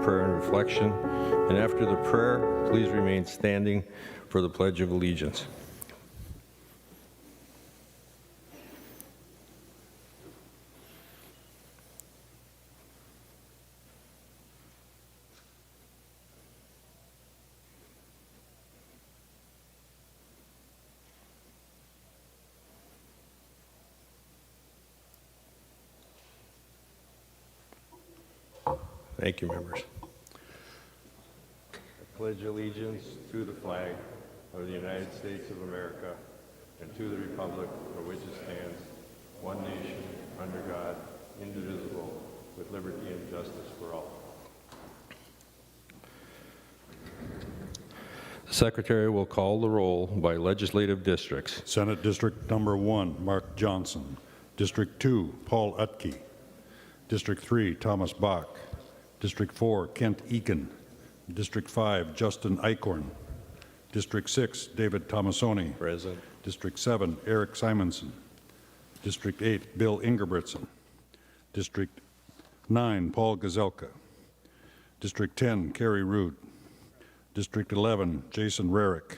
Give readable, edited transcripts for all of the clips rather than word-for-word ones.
prayer and reflection. And after the prayer, please remain standing for the Pledge of Allegiance. Thank you, members. I pledge allegiance to the flag of the United States of America and to the republic for which it stands, one nation, under God, indivisible, with liberty and justice for all. The Secretary will call the roll by legislative districts. Senate District Number 1, Mark Johnson. District 2, Paul Utke. District 3, Thomas Bach. District 4, Kent Eakin. District 5, Justin Eichhorn. District 6, David Tomasoni. Present. District 7, Eric Simonson. District 8, Bill Ingebrigtsen. District 9, Paul Gazelka. District 10, Carrie Rood. District 11, Jason Rarick.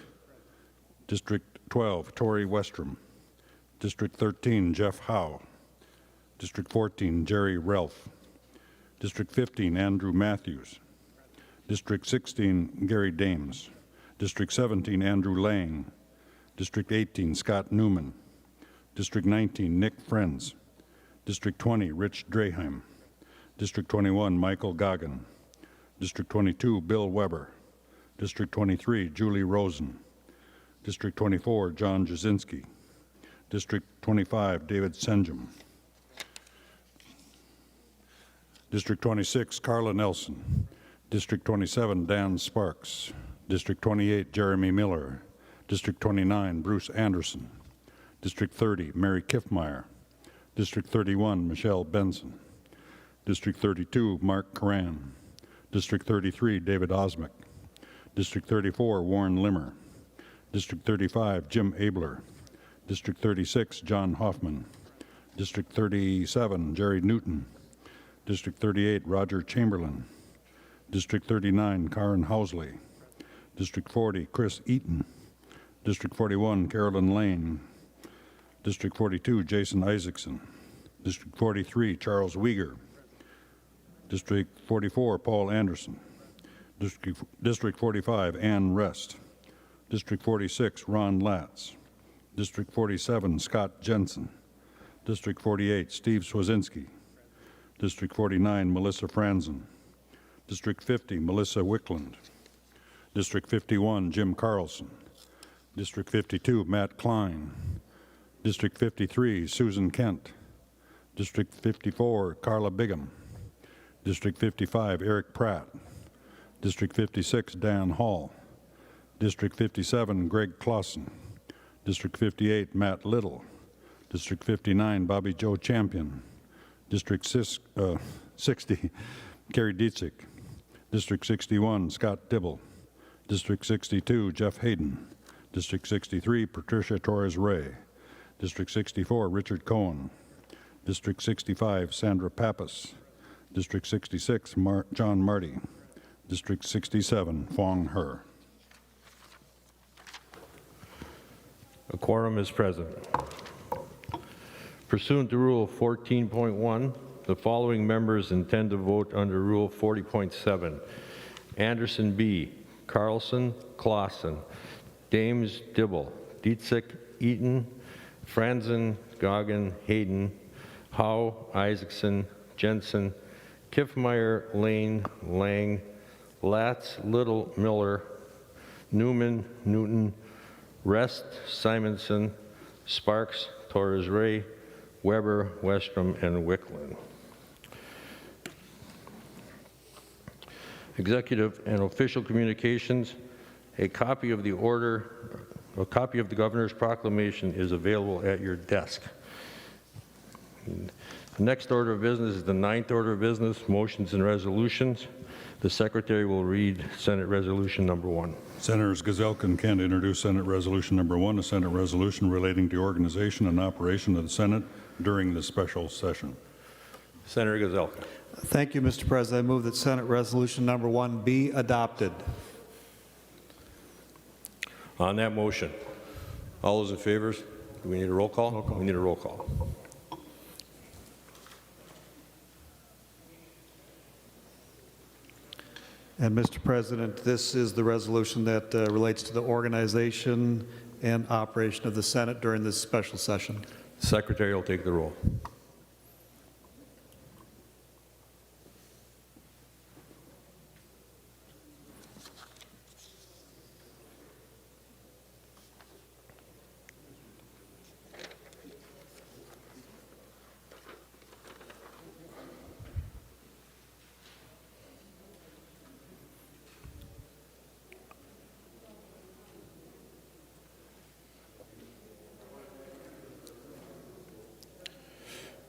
District 12, Tori Westrom. District 13, Jeff Howe. District 14, Jerry Ralph. District 15, Andrew Matthews. District 16, Gary Dames. District 17, Andrew Lang. District 18, Scott Newman. District 19, Nick Friends. District 20, Rich Draheim. District 21, Michael Goggin. District 22, Bill Weber. District 23, Julie Rosen. District 24, John Jasinski. District 25, David Senjum. District 26, Carla Nelson. District 27, Dan Sparks. District 28, Jeremy Miller. District 29, Bruce Anderson. District 30, Mary Kiffmeyer. District 31, Michelle Benson. District 32, Mark Coran. District 33, David Osmick. District 34, Warren Limmer. District 35, Jim Abler. District 36, John Hoffman. District 37, Jerry Newton. District 38, Roger Chamberlain. District 39, Karen Housley. District 40, Chris Eaton. District 41, Carolyn Lane. District 42, Jason Isaacson. District 43, Charles Uyghur. District 44, Paul Anderson. District 45, Ann Rest. District 46, Ron Latz. District 47, Scott Jensen. District 48, Steve Swazinski. District 49, Melissa Franzen. District 50, Melissa Wickland. District 51, Jim Carlson. District 52, Matt Klein. District 53, Susan Kent. District 54, Carla Bigham. District 55, Eric Pratt. District 56, Dan Hall. District 57, Greg Clausen. District 58, Matt Little. District 59, Bobby Joe Champion. District 60, Kerry Dietzick. District 61, Scott Dibble. District 62, Jeff Hayden. District 63, Patricia Torres-Ray. District 64, Richard Cohen. District 65, Sandra Pappas. District 66, John Marty. District 67, Fong He. A quorum is present. Pursuant to Rule 14.1, the following members intend to vote under Rule 40.7. Anderson B., Carlson, Clausen, Dames, Dibble, Dietzick, Eaton, Franzen, Goggin, Hayden, Howe, Isaacson, Jensen, Kiffmeyer, Lane, Lang, Latz, Little, Miller, Newman, Newton, Rest, Simonson, Sparks, Torres-Ray, Weber, Westrom, and Wickland. Executive and official communications. A copy of the governor's proclamation is available at your desk. The next order of business is the 9th order of business, motions and resolutions. The Secretary will read Senate Resolution Number 1. Senators Gazelka and Kent introduce Senate Resolution Number 1, a Senate resolution relating to organization and operation of the Senate during the special session. Senator Gazelka. Thank you, Mr. President. I move that Senate Resolution Number 1 be adopted. On that motion, all those in favor, do we need a roll call? Roll call. We need a roll call. And Mr. President, this is the resolution that relates to the organization and operation of the Senate during this special session. Secretary will take the roll.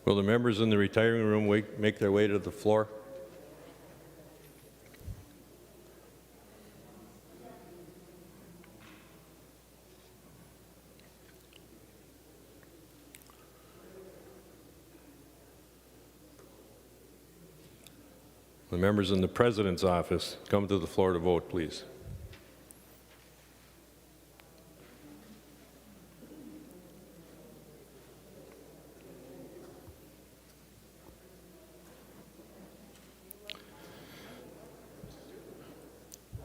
Will the members in the retiring room make their way to the floor? The members in the President's office, come to the floor to vote, please.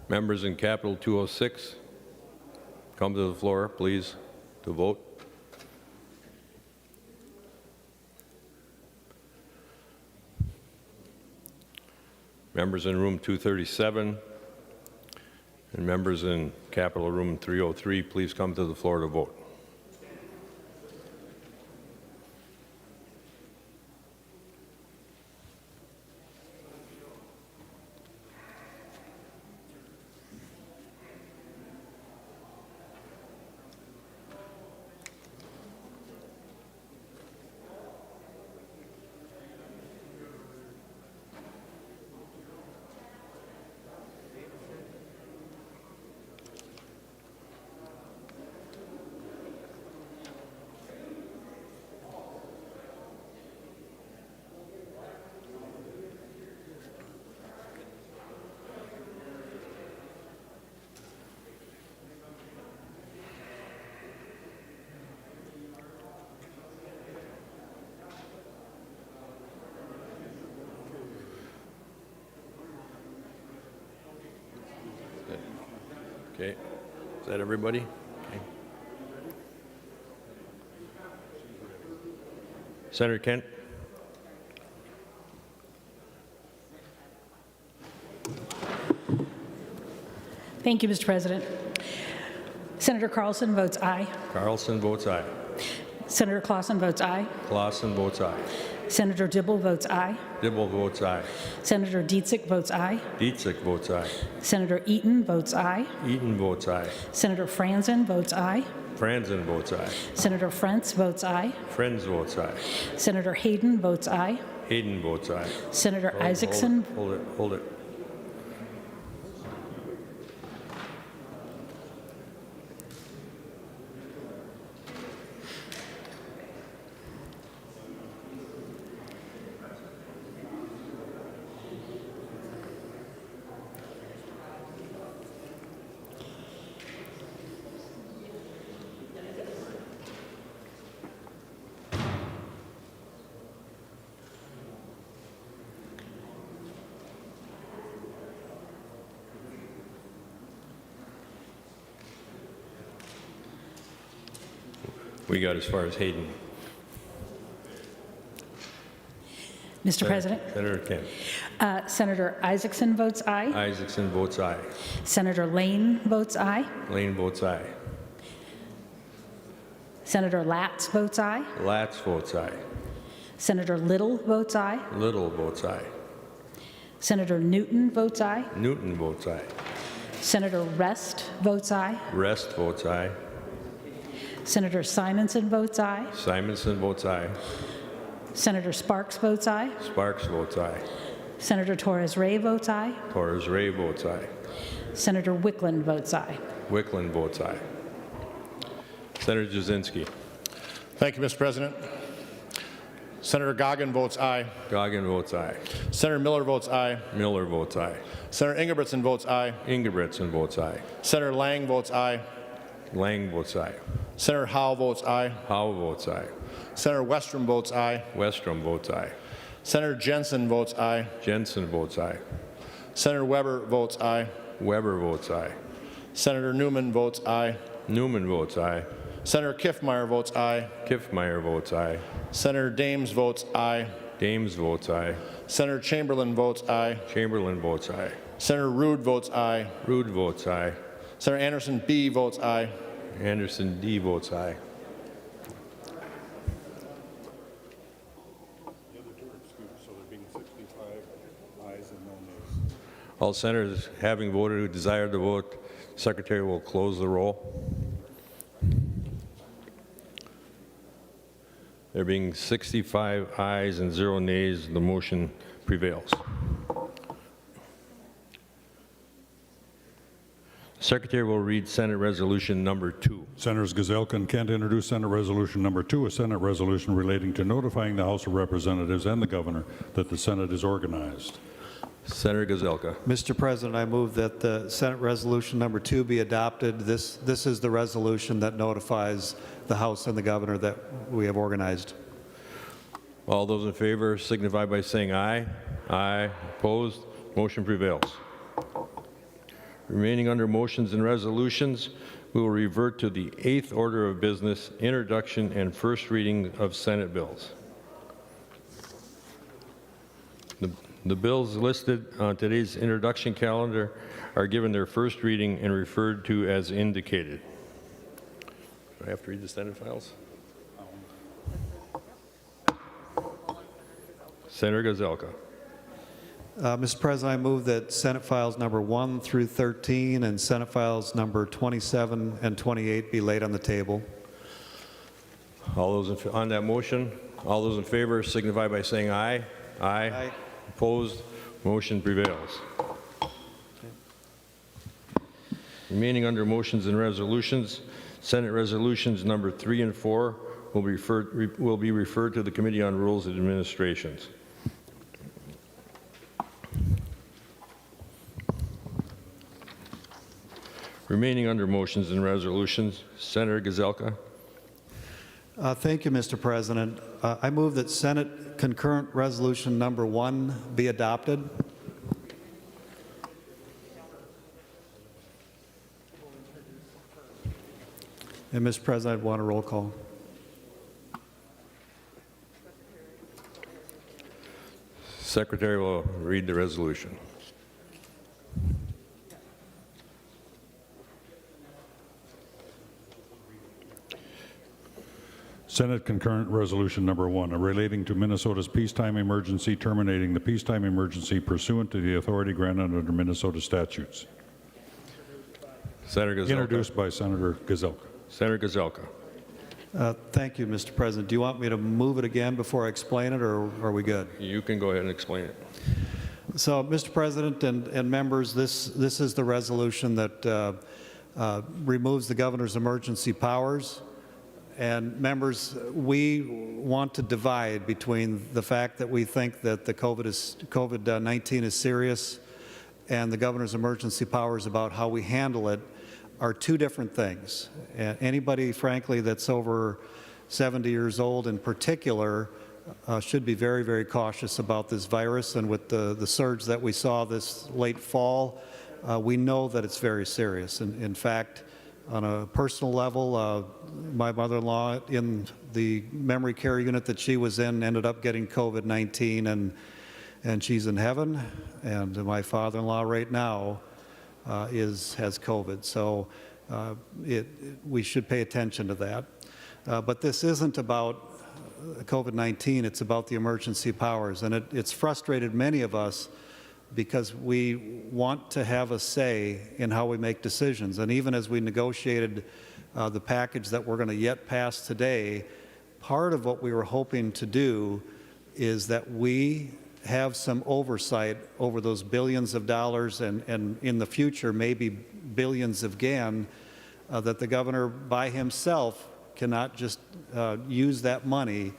Members in Capitol 206, come to the floor, please, to vote. Members in room 237 and members in Capitol room 303, please come to the floor to vote. Okay, is that everybody? Okay. Senator Kent? Thank you, Mr. President. Senator Carlson votes aye. Carlson votes aye. Senator Clausen votes aye. Clausen votes aye. Senator Dibble votes aye. Dibble votes aye. Senator Dietzick votes aye. Dietzick votes aye. Senator Eaton votes aye. Eaton votes aye. Senator Franzen votes aye. Franzen votes aye. Senator Frentz votes aye. Friends votes aye. Senator Hayden votes aye. Hayden votes aye. Senator Isaacson. Hold it. We got as far as Hayden. Mr. President, Senator Kent. Senator Isaacson votes aye. Isaacson votes aye. Senator Lane votes aye. Lane votes aye. Senator Latz votes aye. Latz votes aye. Senator Little votes aye. Little votes aye. Senator Newton votes aye. Newton votes aye. Senator Rest votes aye. Rest votes aye. Senator Simonson votes aye. Simonson votes aye. Senator Sparks votes aye. Sparks votes aye. Senator Torres Ray votes aye. Torres Ray votes aye. Senator Wickland votes aye. Wickland votes aye. Senator Jasinski. Thank you, Mr. President. Senator Goggin votes aye. Goggin votes aye. Senator Miller votes aye. Miller votes aye. Senator Ingebrigtsen votes aye. Ingebrigtsen votes aye. Senator Lang votes aye. Lang votes aye. Senator Howe votes aye. Howe votes aye. Senator Westrom votes aye. Westrom votes aye. Senator Jensen votes aye. Jensen votes aye. Senator Weber votes aye. Weber votes aye. Senator Newman votes aye. Newman votes aye. Senator Kiffmeyer votes aye. Kiffmeyer votes aye. Senator Dames votes aye. Dames votes aye. Senator Chamberlain votes aye. Chamberlain votes aye. Senator Rude votes aye. Rude votes aye. Senator Anderson B votes aye. Anderson D votes aye. All senators having voted who desire to vote, Secretary will close the roll. There being 65 ayes and 0 nays, the motion prevails. Secretary will read Senate Resolution number 2. Senators Gazelka and Kent introduce Senate Resolution number 2, a Senate resolution relating to notifying the House of Representatives and the Governor that the Senate is organized. Senator Gazelka. Mr. President, I move that the Senate Resolution number 2 be adopted. This is the resolution that notifies the House and the Governor that we have organized. All those in favor signify by saying aye. Aye. Opposed? Motion prevails. Remaining under motions and resolutions, we will revert to the 8th order of business, introduction and first reading of Senate bills. The bills listed on today's introduction calendar are given their first reading and referred to as indicated. Do I have to read the Senate files? Senator Gazelka. Mr. President, I move that Senate Files number 1 through 13 and Senate Files number 27 and 28 be laid on the table. All those on that motion, all those in favor signify by saying aye. Aye. Aye. Opposed? Motion prevails. Remaining under motions and resolutions, Senate Resolutions number 3 and 4 will be referred to the Committee on Rules and Administrations. Remaining under motions and resolutions, Senator Gazelka. Thank you, Mr. President. I move that Senate Concurrent Resolution number 1 be adopted. And, Mr. President, I'd want a roll call. Secretary will read the resolution. Senate Concurrent Resolution number 1, relating to Minnesota's peacetime emergency, terminating the peacetime emergency pursuant to the authority granted under Minnesota statutes. Senator Gazelka. Introduced by Senator Gazelka. Senator Gazelka. Thank you, Mr. President. Do you want me to move it again before I explain it, or are we good? You can go ahead and explain it. So, Mr. President and members, this is the resolution that removes the governor's emergency powers. And members, we want to divide between the fact that we think that the COVID-19 is serious and the governor's emergency powers about how we handle it are two different things. And anybody, frankly, that's over 70 years old in particular should be very, very cautious about this virus. And with the surge that we saw this late fall, we know that it's very serious. And in fact, on a personal level, my mother-in-law in the memory care unit that she was in ended up getting COVID-19, and she's in heaven. And my father-in-law right now has COVID. So we should pay attention to that. But this isn't about COVID-19. It's about the emergency powers. And it's frustrated many of us because we want to have a say in how we make decisions. And even as we negotiated the package that we're going to yet pass today, part of what we were hoping to do is that we have some oversight over those billions of dollars and in the future maybe billions again, that the governor by himself cannot just use that money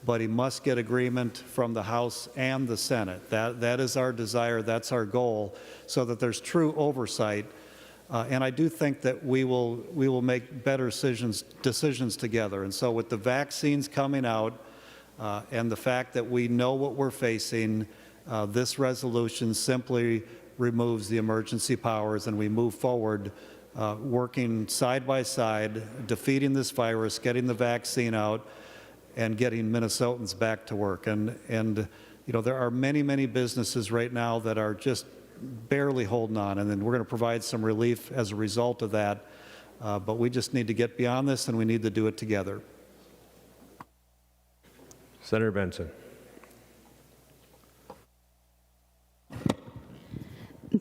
but he must get agreement from the House and the Senate. That is our desire, that's our goal, so that there's true oversight. And I do think that we will make better decisions together. And so with the vaccines coming out and the fact that we know what we're facing, this resolution simply removes the emergency powers, and we move forward working side by side, defeating this virus, getting the vaccine out, and getting Minnesotans back to work. And you know, there are many, many businesses right now that are just barely holding on, and then we're going to provide some relief as a result of that. But we just need to get beyond this, and we need to do it together. Senator Benson.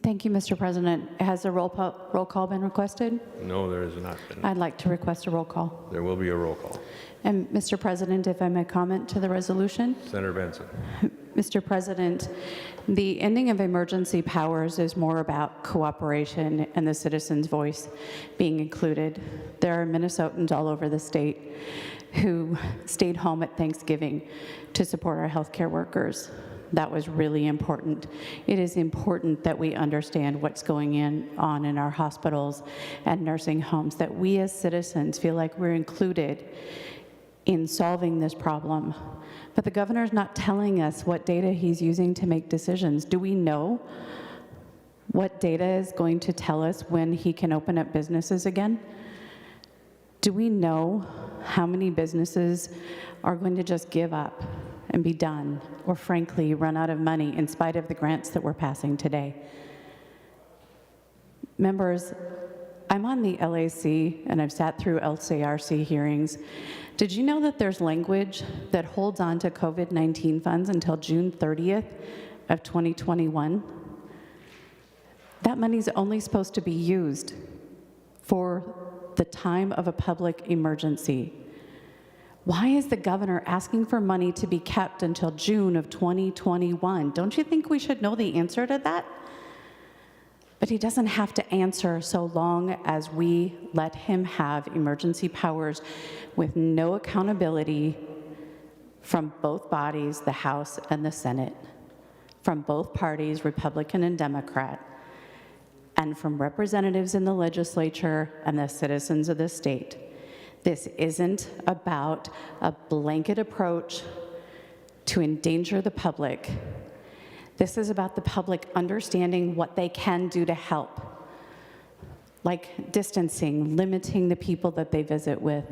Thank you, Mr. President. Has a roll call been requested? No, there has not been. I'd like to request a roll call. There will be a roll call. And Mr. President, if I may comment to the resolution? Senator Benson. Mr. President, the ending of emergency powers is more about cooperation and the citizens' voice being included. There are Minnesotans all over the state who stayed home at Thanksgiving to support our healthcare workers. That was really important. It is important that we understand what's going on in our hospitals and nursing homes, that we as citizens feel like we're included in solving this problem. But the governor's not telling us what data he's using to make decisions. Do we know what data is going to tell us when he can open up businesses again? Do we know how many businesses are going to just give up and be done, or frankly, run out of money in spite of the grants that we're passing today? Members, I'm on the LAC, and I've sat through LCRC hearings. Did you know that there's language that holds on to COVID-19 funds until June 30th of 2021? That money's only supposed to be used for the time of a public emergency. Why is the governor asking for money to be kept until June of 2021? Don't you think we should know the answer to that? But he doesn't have to answer so long as we let him have emergency powers with no accountability from both bodies, the House and the Senate, from both parties, Republican and Democrat, and from representatives in the legislature and the citizens of the state. This isn't about a blanket approach to endanger the public. This is about the public understanding what they can do to help, like distancing, limiting the people that they visit with.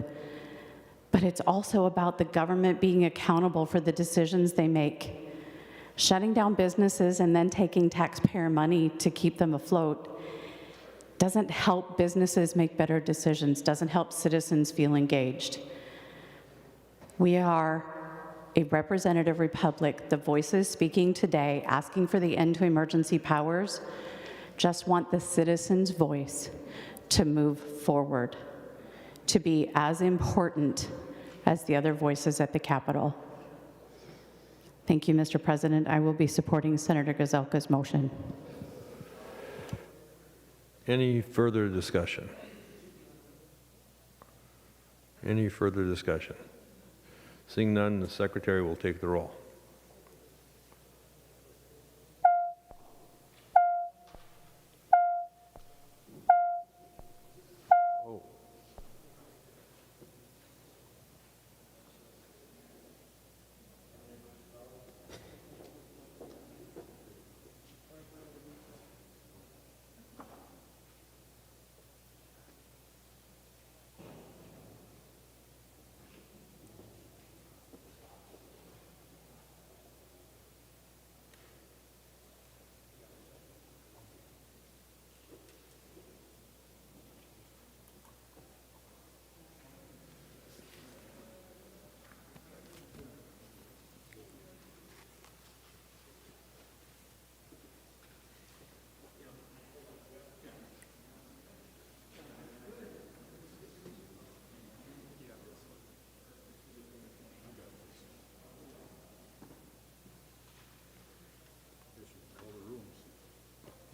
But it's also about the government being accountable for the decisions they make. Shutting down businesses and then taking taxpayer money to keep them afloat doesn't help businesses make better decisions, doesn't help citizens feel engaged. We are a representative republic. The voices speaking today, asking for the end to emergency powers, just want the citizens' voice to move forward, to be as important as the other voices at the Capitol. Thank you, Mr. President. I will be supporting Senator Gazelka's motion. Any further discussion? Any further discussion? Seeing none, the secretary will take the roll.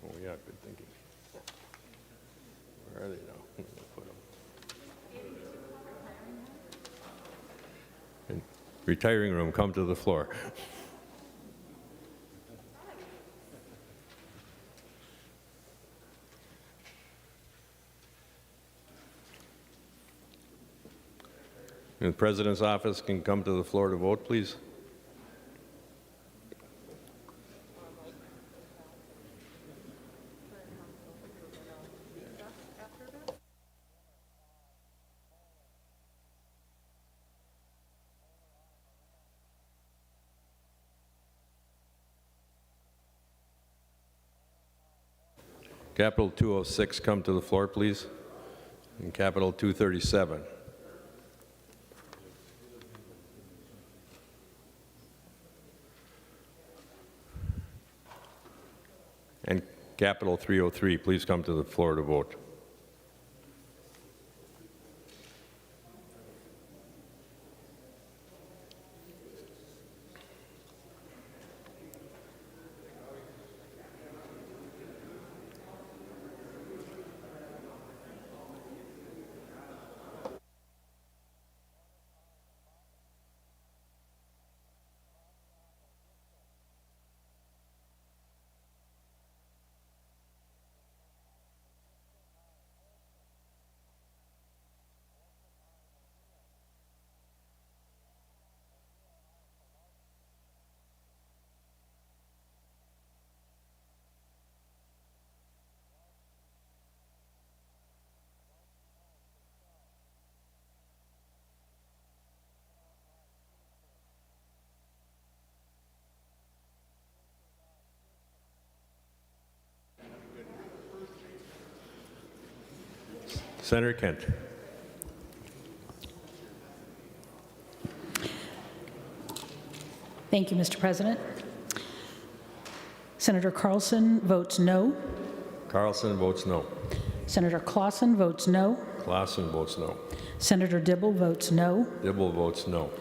Oh, yeah, good thinking. Where are they now? I'm gonna put them. retiring room come to the floor. And the President's office can come to the floor to vote, please. Capital 206 come to the floor, please. And Capital 237. And Capital 303, please come to the floor to vote. Senator Kent. Thank you, Mr. President. Senator Carlson votes no. Carlson votes no. Senator Clausen votes no. Clausen votes no. Senator Dibble votes no. Dibble votes no.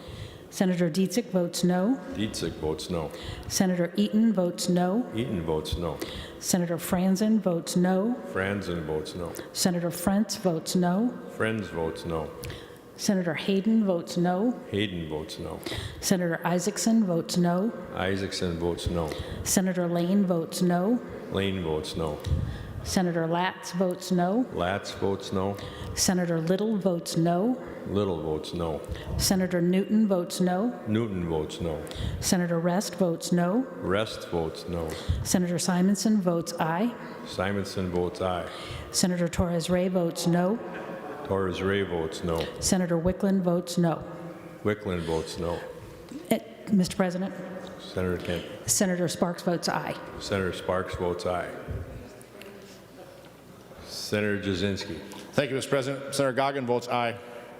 Senator Dietzick votes no. Dietzick votes no. Senator Eaton votes no. Eaton votes no. Senator Franzen votes no. Franzen votes no. Senator Frentz votes no. Friends votes no. Senator Hayden votes no. Hayden votes no. Senator Isaacson votes no. Isaacson votes no. Senator Lane votes no. Lane votes no. Senator Latz votes no. Latz votes no. Senator Little votes no. Little votes no. Senator Newton votes no. Newton votes no. Senator Rest votes no. Rest votes no. Senator Simonson votes aye. Simonson votes aye. Senator Torres Ray votes no. Torres Ray votes no. Senator Wickland votes no. Wickland votes no. Mr. President, Senator Kent. Senator Sparks votes aye. Senator Sparks votes aye. Senator Jasinski. Thank you, Mr. President. Senator Goggin votes aye.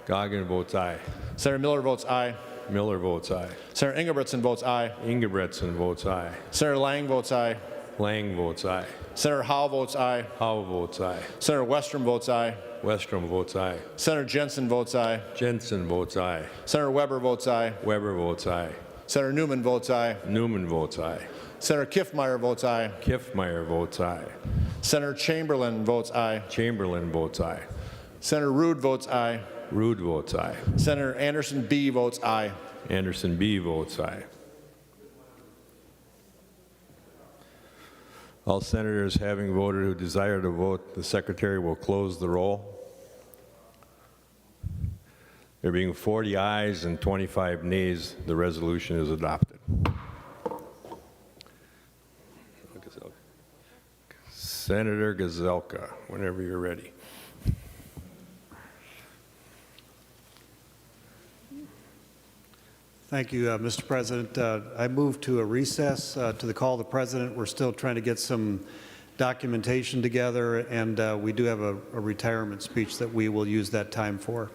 Goggin votes aye. Senator Miller votes aye. Miller votes aye. Senator Ingebretson votes aye. Ingebretson votes aye. Senator Lang votes aye. Lang votes aye. Senator Howe votes aye. Howe votes aye. Senator Westrom votes aye. Westrom votes aye. Senator Jensen votes aye. Jensen votes aye. Senator Weber votes aye. Weber votes aye. Senator Newman votes aye. Newman votes aye. Senator Kiffmeyer votes aye. Kiffmeyer votes aye. Senator Chamberlain votes aye. Chamberlain votes aye. Senator Rude votes aye. Rude votes aye. Senator Anderson B votes aye. Anderson B votes aye. All senators having voted who desire to vote, the secretary will close the roll. There being 40 ayes and 25 nays, the resolution is adopted. Senator Gazelka, whenever you're ready. Thank you, Mr. President. I move to a recess to the call of the President. We're still trying to get some documentation together, and we do have a retirement speech that we will use that time for.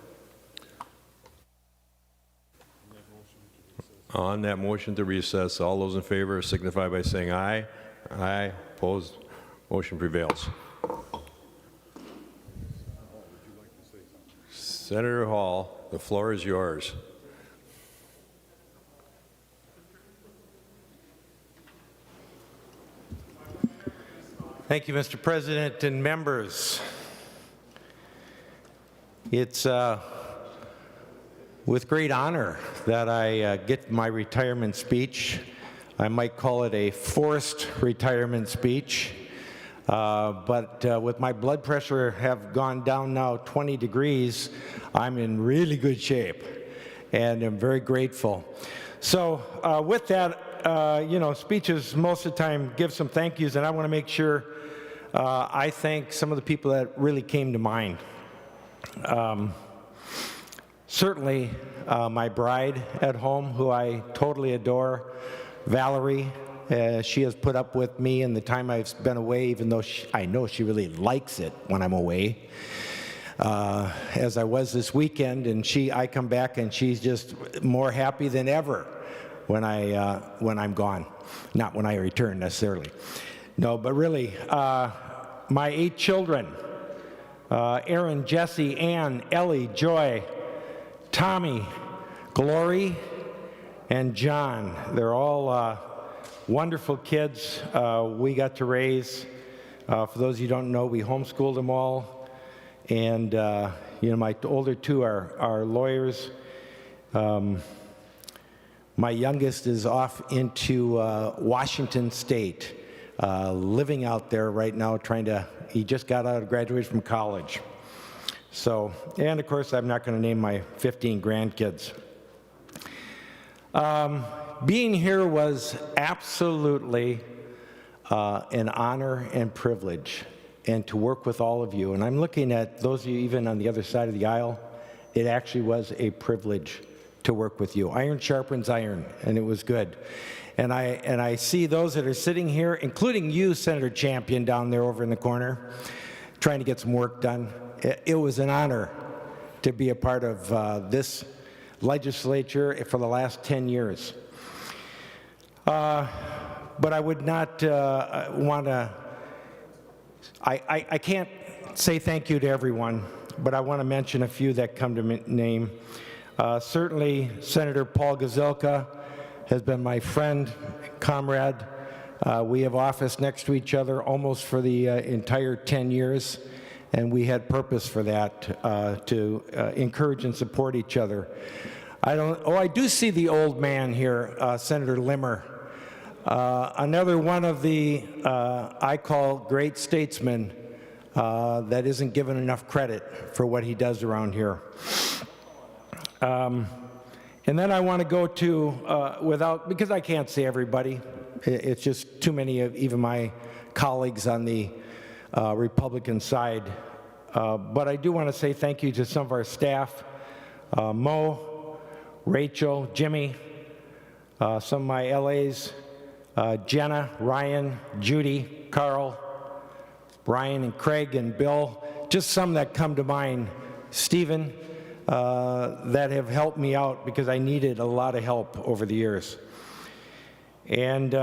On that motion to recess, all those in favor signify by saying aye. Aye. Opposed? Motion prevails. Senator Hall, the floor is yours. Thank you, Mr. President and members. It's with great honor that I get my retirement speech. I might call it a forced retirement speech, but with my blood pressure have gone down now 20 degrees, I'm in really good shape, and I'm very grateful. So with that, you know, speeches most of the time give some thank yous, and I want to make sure I thank some of the people that really came to mind. Certainly my bride at home, who I totally adore, Valerie. She has put up with me in the time I've been away, even though I know she really likes it when I'm away. As I was this weekend, and I come back and she's just more happy than ever when I'm gone. Not when I return necessarily. No, but really, my 8 children, Aaron, Jesse, Ann, Ellie, Joy, Tommy, Glory, and John. They're all wonderful kids we got to raise. For those of you who don't know, we homeschooled them all. And you know, my older 2 are lawyers. My youngest is off into Washington State, living out there right now, he just got out of graduation from college. So, and of course, I'm not going to name my 15 grandkids. Being here was absolutely an honor and privilege, and to work with all of you. And I'm looking at those of you even on the other side of the aisle. It actually was a privilege to work with you. Iron sharpens iron, and it was good. And I see those that are sitting here, including you, Senator Champion, down there over in the corner, trying to get some work done. It was an honor to be a part of this legislature for the last 10 years. But I would not want to, I can't say thank you to everyone, but I want to mention a few that come to name. Certainly, Senator Paul Gazelka has been my friend, comrade. We have office next to each other almost for the entire 10 years. And we had purpose for that, to encourage and support each other. I do see the old man here, Senator Limmer. Another one of the, I call great statesmen that isn't given enough credit for what he does around here. And then I want to go to, because I can't say everybody, it's just too many of even my colleagues on the Republican side. But I do want to say thank you to some of our staff, Mo, Rachel, Jimmy, some of my LAs, Jenna, Ryan, Judy, Carl, Brian and Craig and Bill, just some that come to mind, Stephen, that have helped me out because I needed a lot of help over the years. And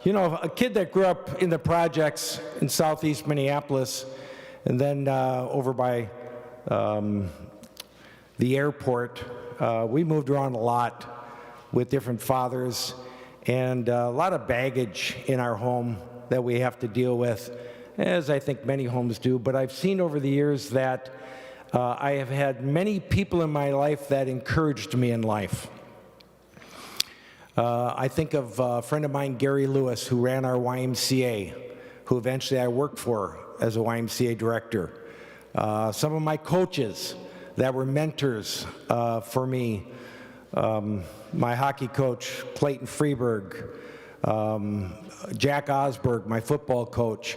you know, a kid that grew up in the projects in southeast Minneapolis and then over by the airport, we moved around a lot with different fathers, and a lot of baggage in our home that we have to deal with, as I think many homes do. But I've seen over the years that I have had many people in my life that encouraged me in life. I think of a friend of mine, Gary Lewis, who ran our YMCA, who eventually I worked for as a YMCA director. Some of my coaches that were mentors for me, my hockey coach, Clayton Freeberg, Jack Osberg, my football coach.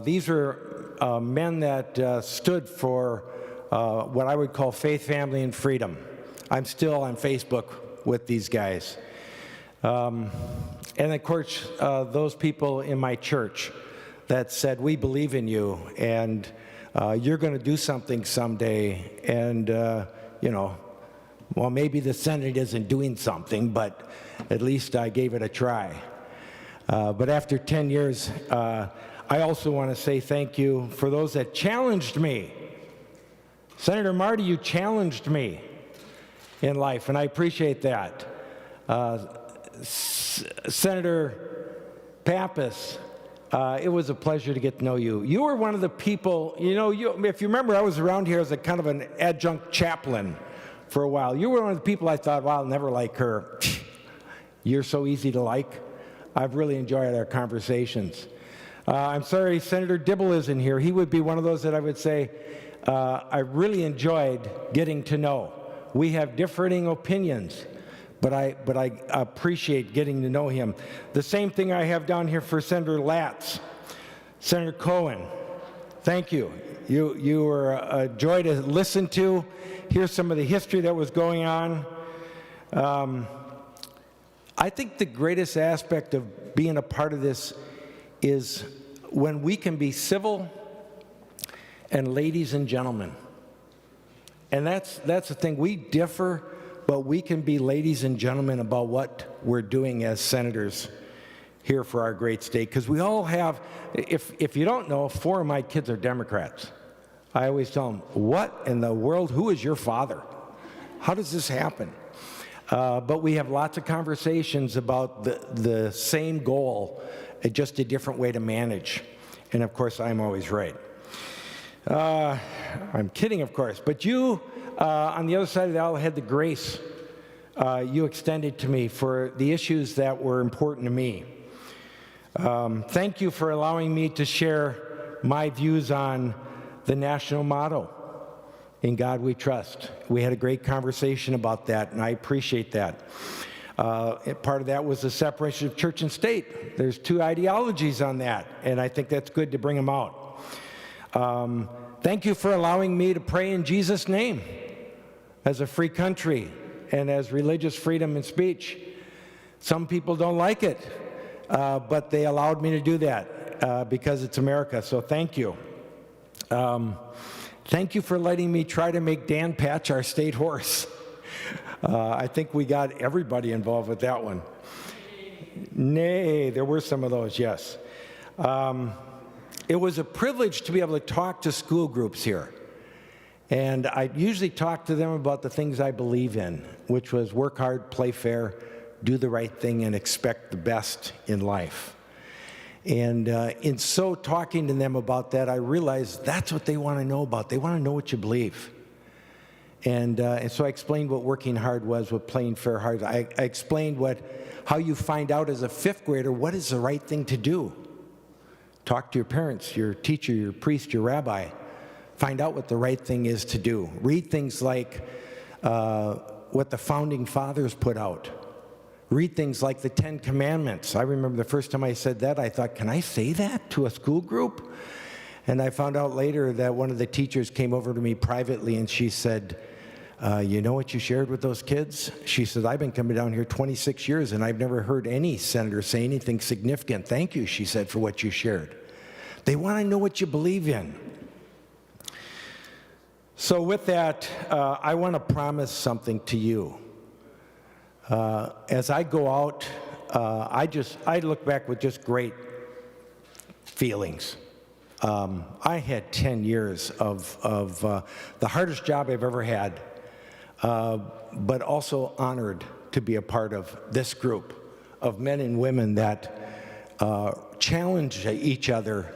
These are men that stood for what I would call faith, family, and freedom. I'm still on Facebook with these guys. And of course, those people in my church that said, we believe in you, and you're going to do something someday. And, you know, well, maybe the Senate isn't doing something, but at least I gave it a try. But after 10 years, I also want to say thank you for those that challenged me. Senator Marty, you challenged me in life, and I appreciate that. Senator Pappas, it was a pleasure to get to know you. You were one of the people, you know, if you remember, I was around here as a kind of an adjunct chaplain for a while. You were one of the people I thought, wow, I'll never like her. You're so easy to like. I've really enjoyed our conversations. I'm sorry Senator Dibble isn't here. He would be one of those that I would say I really enjoyed getting to know. We have differing opinions, but I appreciate getting to know him. The same thing I have down here for Senator Latz. Senator Cohen, thank you. You were a joy to listen to, hear some of the history that was going on. I think the greatest aspect of being a part of this is when we can be civil and ladies and gentlemen. And that's the thing. We differ, but we can be ladies and gentlemen about what we're doing as senators here for our great state. Because we all have, if you don't know, 4 of my kids are Democrats. I always tell them, what in the world, who is your father? How does this happen? But we have lots of conversations about the same goal, just a different way to manage. And of course, I'm always right. I'm kidding, of course. But you, on the other side of the aisle, had the grace you extended to me for the issues that were important to me. Thank you for allowing me to share my views on the national motto, "In God We Trust." We had a great conversation about that, and I appreciate that. Part of that was the separation of church and state. There's 2 ideologies on that, and I think that's good to bring them out. Thank you for allowing me to pray in Jesus' name as a free country and as religious freedom and speech. Some people don't like it, but they allowed me to do that because it's America, so thank you. Thank you for letting me try to make Dan Patch our state horse. I think we got everybody involved with that one. Nay, there were some of those, yes. It was a privilege to be able to talk to school groups here. And I usually talk to them about the things I believe in, which was work hard, play fair, do the right thing, and expect the best in life. And in so talking to them about that, I realized that's what they want to know about. They want to know what you believe. And so I explained what working hard was, what playing fair hard. I explained how you find out as a 5th grader what is the right thing to do. Talk to your parents, your teacher, your priest, your rabbi. Find out what the right thing is to do. Read things like what the founding fathers put out. Read things like the 10 Commandments. I remember the first time I said that, I thought, can I say that to a school group? And I found out later that one of the teachers came over to me privately and she said, you know what you shared with those kids? She said, I've been coming down here 26 years and I've never heard any senator say anything significant. Thank you, she said, for what you shared. They want to know what you believe in. So with that, I want to promise something to you. As I go out, I look back with just great feelings. I had 10 years of the hardest job I've ever had, but also honored to be a part of this group of men and women that challenge each other,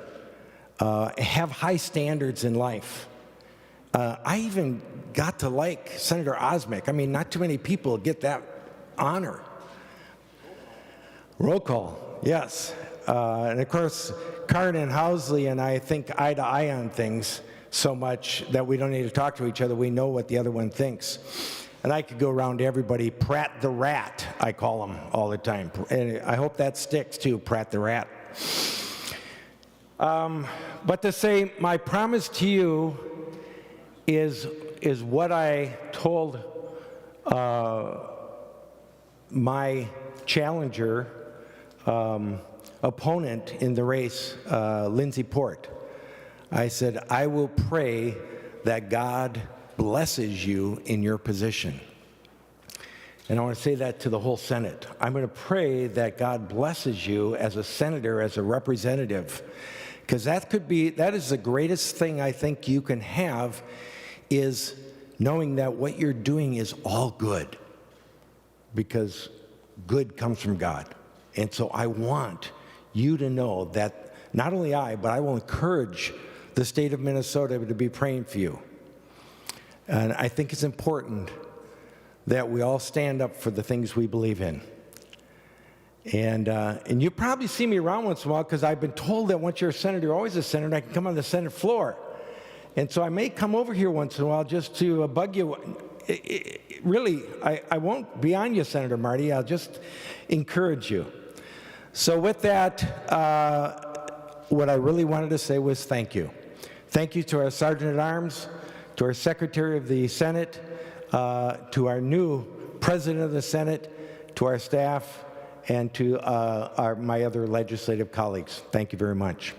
have high standards in life. I even got to like Senator Osmek. I mean, not too many people get that honor. Roll call, yes. And of course, Karen and Housley and I think eye to eye on things so much that we don't need to talk to each other. We know what the other one thinks. And I could go around to everybody, Pratt the Rat, I call him all the time. And I hope that sticks too, Pratt the Rat. But to say, my promise to you is what I told my challenger, opponent in the race, Lindsey Port. I said, I will pray that God blesses you in your position. And I want to say that to the whole Senate. I'm going to pray that God blesses you as a senator, as a representative, because that is the greatest thing I think you can have, is knowing that what you're doing is all good, because good comes from God. And so I want you to know that not only but I will encourage the state of Minnesota to be praying for you. And I think it's important that we all stand up for the things we believe in. And you probably see me around once in a while because I've been told that once you're a senator, you're always a senator, and I can come on the Senate floor. And so I may come over here once in a while just to bug you. Really, I won't be on you, Senator Marty. I'll just encourage you. So with that, what I really wanted to say was thank you. Thank you to our Sergeant at Arms, to our Secretary of the Senate, to our new President of the Senate, to our staff, and to my other legislative colleagues. Thank you very much.